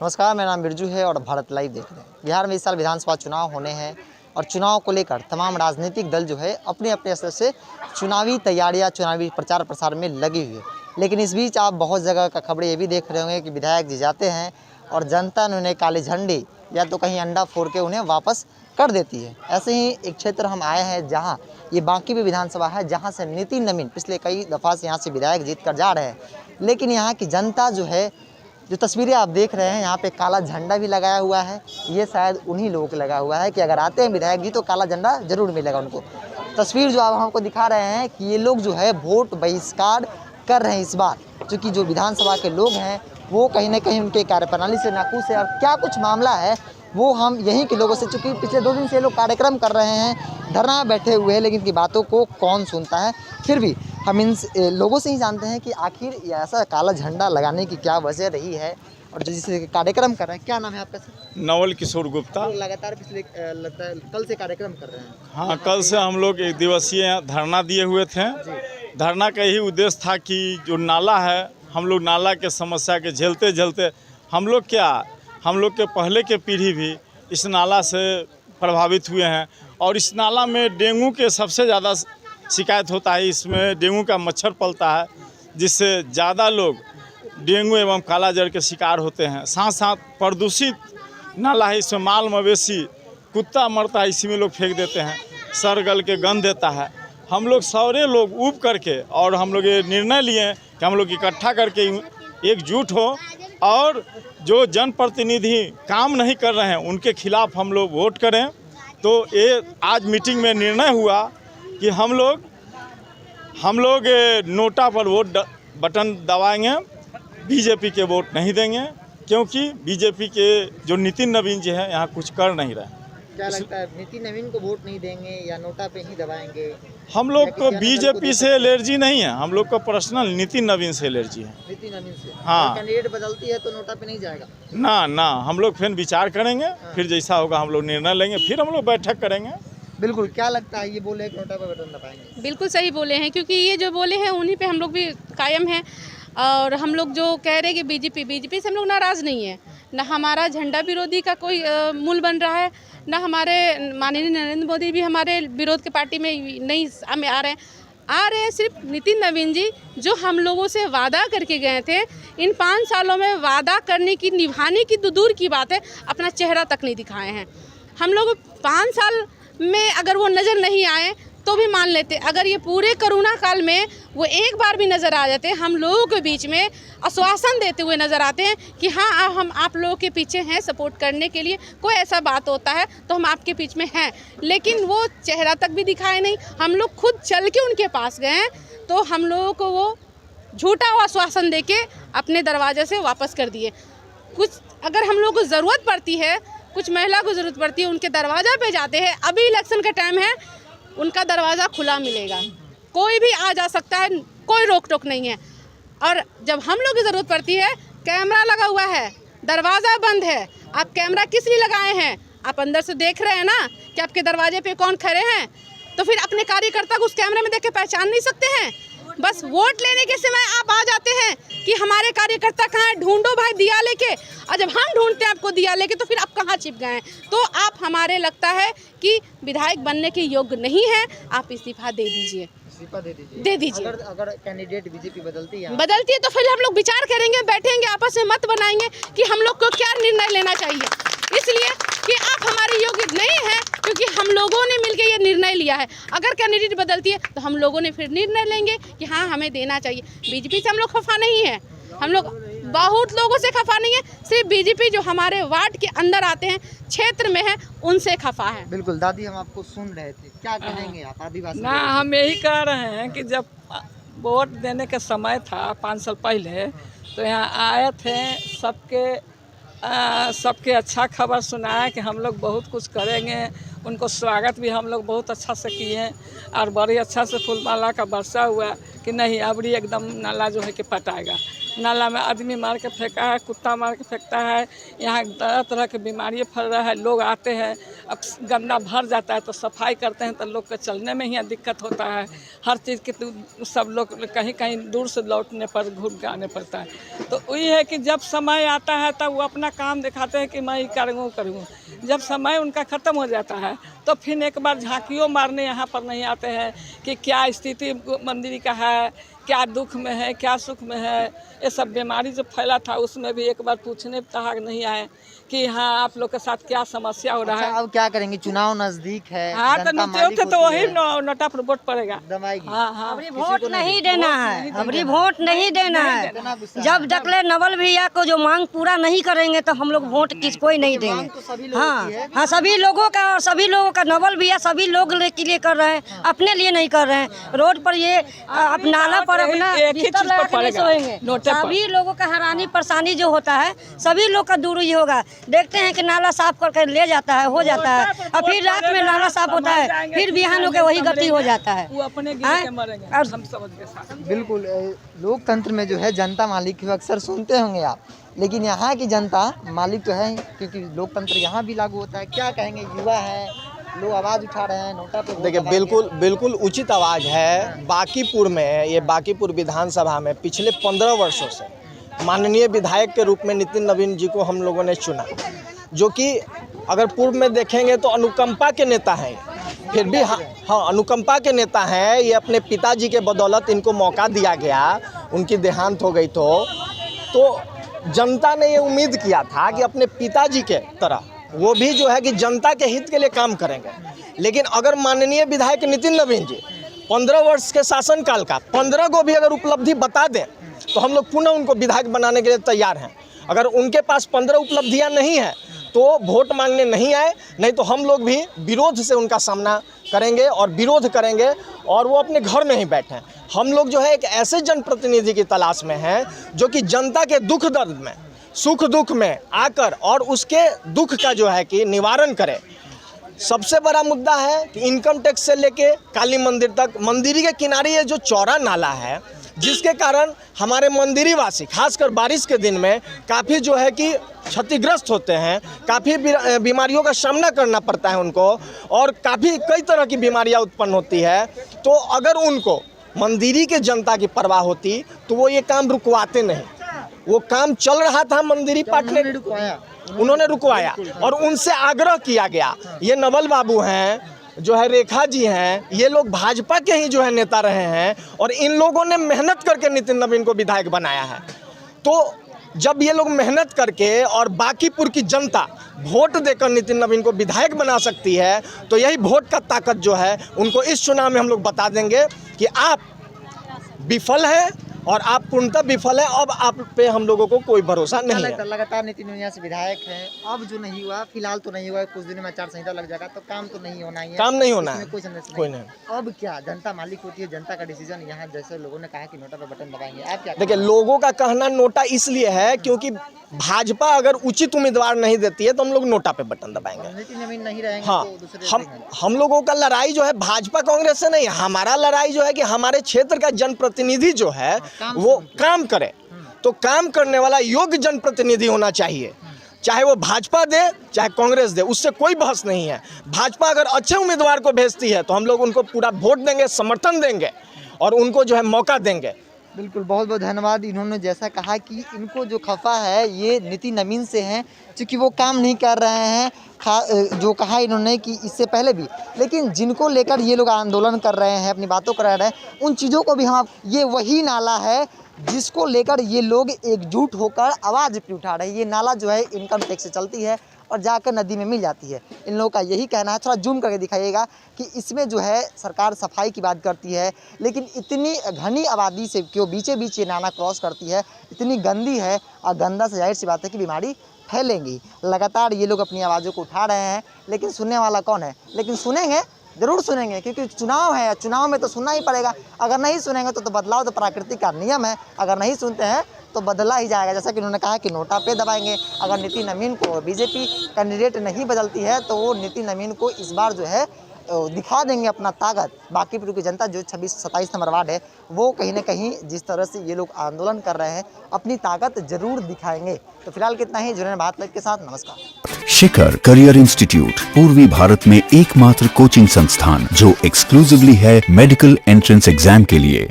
नमस्कार, मेरा नाम बिरजू है और भारत लाइव देख रहे हैं। बिहार में इस साल विधानसभा चुनाव होने हैं और चुनाव को लेकर तमाम राजनीतिक दल जो है अपने अपने स्तर से चुनावी तैयारियां, चुनावी प्रचार प्रसार में लगी हुई है। लेकिन इस बीच आप बहुत जगह का खबरें ये भी देख रहे होंगे कि विधायक जी जाते हैं और जनता ने उन्हें काले झंडे या तो कहीं अंडा फोड़ के उन्हें वापस कर देती है। ऐसे ही एक क्षेत्र हम आए हैं जहाँ ये बांकी भी विधानसभा है, जहाँ से नितिन नवीन पिछले कई दफ़ा से यहाँ से विधायक जीत कर जा रहे हैं। लेकिन यहाँ की जनता जो है, जो तस्वीरें आप देख रहे हैं, यहाँ पे काला झंडा भी लगाया हुआ है। ये शायद उन्हीं लोगों को लगा हुआ है कि अगर आते हैं विधायक जी तो काला झंडा जरूर मिलेगा उनको। तस्वीर जो आप हमको दिखा रहे हैं कि ये लोग जो है वोट बहिष्कार कर रहे हैं इस बार, क्योंकि जो विधानसभा के लोग हैं वो कहीं ना कहीं उनके कार्यप्रणाली से नाखुश है। और क्या कुछ मामला है वो हम यहीं के लोगों से, चूँकि पिछले 2 दिन से ये लोग कार्यक्रम कर रहे हैं, धरना बैठे हुए हैं, लेकिन इनकी बातों को कौन सुनता है। फिर भी हम इन लोगों से ही जानते हैं कि आखिर ये ऐसा काला झंडा लगाने की क्या वजह रही है और जो जिससे कार्यक्रम कर रहे हैं। क्या नाम है आपका सर? नवल किशोर गुप्ता। तो लगातार पिछले लगता है कल से कार्यक्रम कर रहे हैं। हाँ, कल से हम लोग 1 दिवसीय धरना दिए हुए थे। धरना का यही उद्देश्य था कि जो नाला है, हम लोग नाला के समस्या के झेलते झेलते हम लोग के पहले के पीढ़ी भी इस नाला से प्रभावित हुए हैं और इस नाला में डेंगू के सबसे ज़्यादा शिकायत होता है। इसमें डेंगू का मच्छर पलता है, जिससे ज़्यादा लोग डेंगू एवं काला जड़ के शिकार होते हैं। साथ साथ प्रदूषित नाला है, इसमें माल मवेशी कुत्ता मरता है, इसी में लोग फेंक देते हैं, सर गल के गंध देता है। हम लोग सारे लोग ऊब करके और हम लोग ये निर्णय लिए कि हम लोग इकट्ठा करके एकजुट हो और जो जनप्रतिनिधि काम नहीं कर रहे हैं उनके खिलाफ हम लोग वोट करें। तो ये आज मीटिंग में निर्णय हुआ कि हम लोग नोटा पर वोट बटन दबाएंगे, बीजेपी के वोट नहीं देंगे, क्योंकि बीजेपी के जो नितिन नवीन जी हैं यहाँ कुछ कर नहीं रहे। क्या लगता है, नितिन नवीन को वोट नहीं देंगे या नोटा पे ही दबाएंगे? हम लोग को बीजेपी से एलर्जी नहीं है, हम लोग को पर्सनल नितिन नवीन से एलर्जी है। नितिन नवीन से? हाँ। कैंडिडेट बदलती है तो नोटा पे नहीं जाएगा? ना, हम लोग फिर विचार करेंगे। फिर जैसा होगा हम लोग निर्णय लेंगे, फिर हम लोग बैठक करेंगे। बिल्कुल। क्या लगता है, ये बोले नोटा पे बटन दबाएंगे? बिल्कुल सही बोले हैं, क्योंकि ये जो बोले हैं उन्हीं पे हम लोग भी कायम हैं। और हम लोग जो कह रहे हैं कि बीजेपी से हम लोग नाराज़ नहीं है। ना हमारा झंडा विरोधी का कोई मूल बन रहा है, ना हमारे माननीय नरेंद्र मोदी भी हमारे विरोध के पार्टी में नहीं हमें आ रहे हैं। सिर्फ नितिन नवीन जी जो हम लोगों से वादा करके गए थे, इन 5 सालों में वादा करने की, निभाने की तो दूर की बात है, अपना चेहरा तक नहीं दिखाए हैं। हम लोग 5 साल में अगर वो नज़र नहीं आए तो भी मान लेते, अगर ये पूरे कोरोना काल में वो एक बार भी नज़र आ जाते, हम लोगों के बीच में आश्वासन देते हुए नज़र आते हैं कि हाँ हम आप लोगों के पीछे हैं सपोर्ट करने के लिए, कोई ऐसा बात होता है तो हम आपके बीच में हैं। लेकिन वो चेहरा तक भी दिखाए नहीं। हम लोग खुद चल के उनके पास गए तो हम लोगों को वो झूठा आश्वासन दे के अपने दरवाजे से वापस कर दिए। कुछ अगर हम लोग को ज़रूरत पड़ती है, कुछ महिला को ज़रूरत पड़ती है, उनके दरवाज़ा पे जाते हैं। अभी इलेक्शन का टाइम है, उनका दरवाज़ा खुला मिलेगा, कोई भी आ जा सकता है, कोई रोक टोक नहीं है। और जब हम लोग की ज़रूरत पड़ती है, कैमरा लगा हुआ है, दरवाज़ा बंद है, आप कैमरा किस लिए लगाए हैं? आप अंदर से देख रहे हैं ना कि आपके दरवाजे पे कौन खड़े हैं, तो फिर अपने कार्यकर्ता को उस कैमरे में देख के पहचान नहीं सकते हैं? बस वोट लेने के समय आप आ जाते हैं कि हमारे कार्यकर्ता कहाँ है, ढूंढो भाई दिया लेके। और जब हम ढूंढते हैं आपको दिया लेके तो फिर आप कहाँ छिप गए हैं? तो आप हमारे लगता है कि विधायक बनने के योग्य नहीं है, आप इस्तीफा दे दीजिए। इस्तीफा दे दीजिए। अगर कैंडिडेट बीजेपी बदलती है तो फिर हम लोग विचार करेंगे, बैठेंगे, आपस में मत बनाएंगे कि हम लोग को क्या निर्णय लेना चाहिए। इसलिए कि आप हमारे योग्य नहीं हैं, क्योंकि हम लोगों ने मिलकर ये निर्णय लिया है। अगर कैंडिडेट बदलती है तो हम लोगों ने फिर निर्णय लेंगे कि हाँ हमें देना चाहिए। बीजेपी से हम लोग खफा नहीं है, हम लोग बहुत लोगों से खफा नहीं है, सिर्फ बीजेपी जो हमारे वार्ड के अंदर आते हैं, क्षेत्र में है, उनसे खफा है। बिल्कुल। दादी, हम आपको सुन रहे थे, क्या कहेंगे आप आदिवासी? ना, हम यही कह रहे हैं कि जब वोट देने का समय था 5 साल पहले, तो यहाँ आए थे, सबके अच्छा खबर सुनाया कि हम लोग बहुत कुछ करेंगे। उनको स्वागत भी हम लोग बहुत अच्छा से किए और बड़ी अच्छा से फूलमाला का वर्षा हुआ कि कि नहीं अब एकदम नाला जो है कि पटाएगा। नाला में आदमी मार के फेंका है, कुत्ता मार के फेंकता है, यहाँ तरह तरह के बीमारी फैल रहा है। लोग आते हैं, अब गंदा भर जाता है तो सफाई करते हैं तो लोग के चलने में ही दिक्कत होता है। हर चीज़ के सब लोग कहीं कहीं दूर से लौटने पर घूम के आने पड़ता है। तो वही है कि जब समय आता है तब वो अपना काम दिखाते हैं कि मैं ये करूँ। जब समय उनका ख़त्म हो जाता है तो फिर एक बार झांकियों मारने यहाँ पर नहीं आते हैं कि क्या स्थिति मंदिर का है, क्या दुख में है, क्या सुख में है। ये सब बीमारी जो फैला था उसमें भी एक बार पूछने तक नहीं आए कि हाँ आप लोग के साथ क्या समस्या हो रहा है। अब क्या करेंगे, चुनाव नज़दीक है, हाँ तो जनता मालिक तो होती वही है, नोटा पर वोट पड़ेगा। दबाएगी। हाँ हाँ हमारी वोट नहीं देना है, हमारी वोट नहीं देना है। जब तक नवल भैया को जो मांग पूरा नहीं करेंगे तो हम लोग वोट किसको ही नहीं देंगे। हाँ, सभी लोगों का, और सभी लोगों का नवल भैया सभी लोग के लिए कर रहे हैं, अपने लिए नहीं कर रहे हैं। रोड पर ये अब नाला पर अपना बिस्तर लगा के नहीं सोएंगे। सभी लोगों का हैरानी परेशानी जो होता है सभी लोग का दूर ही होगा। देखते हैं कि नाला साफ करके ले जाता है, हो जाता है, और फिर रात में नाला साफ होता है, फिर बिहान होकर वही गति हो जाता है। वो अपने गिर के मरेंगे, हम समझ गए। बिल्कुल, लोकतंत्र में जो है जनता मालिक को अक्सर सुनते होंगे आप, लेकिन यहाँ की जनता मालिक तो है, क्योंकि लोकतंत्र यहाँ भी लागू होता है। क्या कहेंगे, युवा है, लोग आवाज़ उठा रहे हैं, नोटा पे देखिए बिल्कुल उचित आवाज़ है। बांकीपुर में, ये बांकीपुर विधानसभा में पिछले 15 वर्षों से माननीय विधायक के रूप में नितिन नवीन जी को हम लोगों ने चुना, जो कि अगर पूर्व में देखेंगे तो अनुकंपा के नेता हैं। फिर भी हाँ अनुकंपा के नेता हैं। ये अपने पिताजी के बदौलत इनको मौका दिया गया, उनकी देहांत हो गई तो जनता ने ये उम्मीद किया था कि अपने पिताजी के तरह वो भी जो है कि जनता के हित के लिए काम करेंगे। लेकिन अगर माननीय विधायक नितिन नवीन जी 15 वर्ष के शासनकाल का 15 को भी अगर उपलब्धि बता दें तो हम लोग पुनः उनको विधायक बनाने के लिए तैयार हैं। अगर उनके पास 15 उपलब्धियां नहीं है तो वोट मांगने नहीं आए, नहीं तो हम लोग भी विरोध से उनका सामना करेंगे और विरोध करेंगे और वो अपने घर में ही बैठें। हम लोग जो है एक ऐसे जनप्रतिनिधि की तलाश में हैं जो कि जनता के दुख दर्द में, सुख दुख में आकर और उसके दुख का जो है कि निवारण करे। सबसे बड़ा मुद्दा है कि इनकम टैक्स से लेके काली मंदिर तक, मंदिर के किनारे ये जो चौड़ा नाला है जिसके कारण हमारे मंदिरी वासी खासकर बारिश के दिन में काफ़ी जो है कि क्षतिग्रस्त होते हैं, काफ़ी बीमारियों का सामना करना पड़ता है उनको, और काफ़ी कई तरह की बीमारियां उत्पन्न होती है। तो अगर उनको मंदिरी के जनता की परवाह होती तो वो ये काम रुकवाते नहीं। वो काम चल रहा था मंदिरी पार्टी ने उन्होंने रुकवाया और उनसे आग्रह किया गया। ये नवल बाबू हैं, जो है रेखा जी हैं, ये लोग भाजपा के ही जो है नेता रहे हैं और इन लोगों ने मेहनत करके नितिन नवीन को विधायक बनाया है। तो जब ये लोग मेहनत करके और बांकीपुर की जनता वोट देकर नितिन नवीन को विधायक बना सकती है तो यही वोट का ताकत जो है उनको इस चुनाव में हम लोग बता देंगे कि आप विफल हैं और आप पूर्णतः विफल है। अब आप पे हम लोगों को कोई भरोसा नहीं है। लगातार नितिन नवीन यहाँ से विधायक हैं, अब जो नहीं हुआ, फिलहाल तो नहीं हुआ, कुछ दिनों में आचार संहिता लग जाएगा तो काम तो नहीं होना ही है, काम नहीं होना है, कोई नहीं। अब क्या जनता मालिक होती है, जनता का डिसीजन। यहाँ जैसे लोगों ने कहा कि नोटा पे बटन दबाएंगे, आप क्या देखिए लोगों का कहना नोटा इसलिए है क्योंकि भाजपा अगर उचित उम्मीदवार नहीं देती है तो हम लोग नोटा पे बटन दबाएंगे। नितिन नवीन नहीं रहेंगे हाँ, तो दूसरे हम लोगों का लड़ाई जो है भाजपा कांग्रेस से नहीं, हमारा लड़ाई जो है कि हमारे क्षेत्र का जनप्रतिनिधि जो है वो काम करे। तो काम करने वाला योग्य जनप्रतिनिधि होना चाहिए, चाहे वो भाजपा दे चाहे कांग्रेस दे, उससे कोई बहस नहीं है। भाजपा अगर अच्छे उम्मीदवार को भेजती है तो हम लोग उनको पूरा वोट देंगे, समर्थन देंगे और उनको जो है मौका देंगे। बिल्कुल, बहुत बहुत धन्यवाद। इन्होंने जैसा कहा कि इनको जो खफा है ये नितिन नवीन से हैं, क्योंकि वो काम नहीं कर रहे हैं, जो कहा इन्होंने कि इससे पहले भी, लेकिन जिनको लेकर ये लोग आंदोलन कर रहे हैं, अपनी बातों कर रहे हैं, उन चीज़ों को भी हम, ये वही नाला है जिसको लेकर ये लोग एकजुट होकर आवाज़ भी उठा रहे हैं। ये नाला जो है इनकम टैक्स से चलती है और जाकर नदी में मिल जाती है। इन लोगों का यही कहना है। थोड़ा जूम करके दिखाइएगा कि इसमें जो है सरकार सफाई की बात करती है, लेकिन इतनी घनी आबादी से क्यों बीचे बीच ये नाला क्रॉस करती है, इतनी गंदी है और गंदा से जाहिर सी बात है कि बीमारी फैलेंगी। लगातार ये लोग अपनी आवाज़ों को उठा रहे हैं, लेकिन सुनने वाला कौन है? लेकिन सुनेंगे, ज़रूर सुनेंगे, क्योंकि चुनाव है, चुनाव में तो सुनना ही पड़ेगा। अगर नहीं सुनेंगे तो बदलाव तो प्रकृति का नियम है, अगर नहीं सुनते हैं तो बदला ही जाएगा। जैसा कि उन्होंने कहा कि नोटा पे दबाएंगे। अगर नितिन नवीन को बीजेपी कैंडिडेट नहीं बदलती है तो वो नितिन नवीन को इस बार जो है दिखा देंगे अपना ताकत, बांकीपुर की जनता जो 26-27 नंबर वार्ड है वो कहीं ना कहीं जिस तरह से ये लोग आंदोलन कर रहे हैं अपनी ताकत जरूर दिखाएंगे। तो फिलहाल कितना ही, जुड़े भारत लाइव के साथ, नमस्कार। शिखर करियर इंस्टीट्यूट पूर्वी भारत में एकमात्र कोचिंग संस्थान जो एक्सक्लूसिवली है मेडिकल एंट्रेंस एग्जाम के लिए।